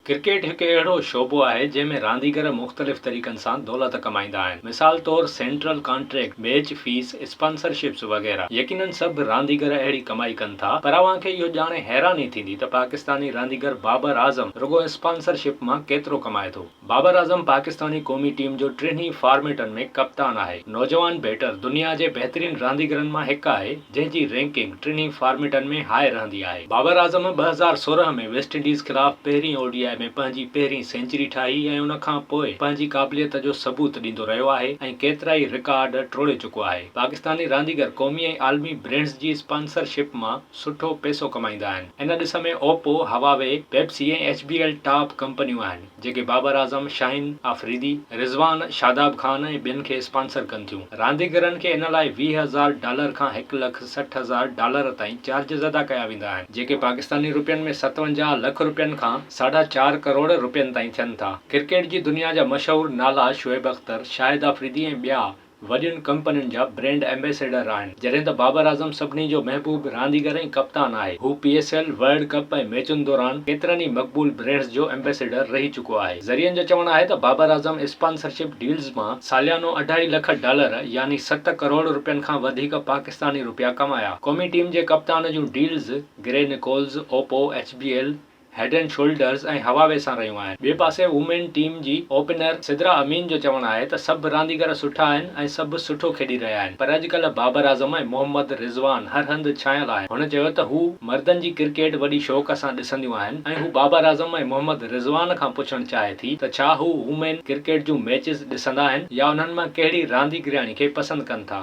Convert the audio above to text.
Cricket हिकु अहिड़ो शोबो आहे जंहिंमें रांदीगर मुख़्तलिफ़ तरीक़नि सां दौलत कमाईंदा आहिनि। मिसाल तौरु central contract, match fees, sponsorships वग़ैरह। यकीनन सभु रांदीगर अहिड़ी कमाई कनि था, पर अव्हांखे इहो ॼाणे हैरानी थींदी त पाकिस्तानी रांदीगर बाबर आज़म रुगो स्पॉन्सरशिप मां केतिरो कमाए थो। बाबर आज़म पाकिस्तानी क़ौमी टीम जो टिनि फॉर्मेटनि में कप्तान आहे। नौजवान बैटर दुनिया जे बहितरीन रांदीगरनि मां हिकु आहे जंहिंजी रैंकिंग टिनि फॉर्मेटनि में हाई रहंदी आहे। बाबर आज़म 2016 में वेस्ट इंडीज़ ख़िलाफ़ पहिरीं ओडीआई में पंहिंजी पहिरीं सेंचुरी ठाही ऐं उन खां पोइ पंहिंजी क़ाबिलियत जो सबूत ॾींदो रहियो आहे ऐं केतिरा ई रिकॉर्ड टोड़े चुको आहे। पाकिस्तानी रांदीगर क़ौमी ऐं आलमी ब्रांड्स जी स्पॉन्सरशिप मां सुठो पैसो कमाईंदा आहिनि। इन ॾिस में ओप्पो, हवावे, पेप्सी ऐं HBL टॉप कंपनियूं आहिनि जेके बाबर आज़म, शाहीन आफरीदी, रिज़वान, शादाब खान ऐं ॿियनि खे स्पॉन्सर कनि थियूं। रांदीगरनि खे इन लाइ $20,000 खां $1,60,000 ताईं चार्जिस अदा कया वेंदा आहिनि, जेके पाकिस्तानी रुपयनि में 57 लख रुपयनि खां 4.5 करोड़ रुपयनि ताईं थियनि था। क्रिकेट जी दुनिया जा मशहूर नाला शोएब अख्तर, शाहिद आफरीदी ऐं ॿिया वॾियुनि कंपनियुनि जा ब्रांड एम्बेसडर आहिनि, जॾहिं त बाबर आज़म सभिनी जो महबूब रांदीगर ऐं कप्तान आहे। हू PSL, वर्ल्ड कप ऐं मैचुनि दौरान केतिरनि ई मक़बूल ब्रांड्स जो एम्बेसडर रही चुको आहे। ज़रियनि जो चवणु आहे त बाबर आज़म स्पॉन्सरशिप डील्स मां सालियानो $2.5 लख यानी 7 करोड़ रुपयनि खां वधीक पाकिस्तानी रुपया कमाया। क़ौमी टीम जे कप्तान जूं deals grey Nichols, Oppo, HBL, head and shoulders ऐं हवावे सां रहियूं आहिनि। ॿिए पासे वुमेन टीम जी ओपनर सिद्रा अमीन जो चवणु आहे त सभु रांदीगर सुठा आहिनि ऐं सभु सुठो खेॾी रहिया आहिनि, पर अॼुकल्ह बाबर आज़म ऐं मोहम्मद रिज़वान हर हंधि छायल आहिनि। हुन चयो त हू मर्दनि जी क्रिकेट वॾी शौक़ सां ॾिसंदियूं आहिनि ऐं हू बाबर आज़म ऐं मोहम्मद रिज़वान खां पुछणु चाहे थी त छा हू वुमेन क्रिकेट जूं मैचिस ॾिसंदा आहिनि या उन्हनि मां कहिड़ी रांदीगरणी खे पसंदि कनि था।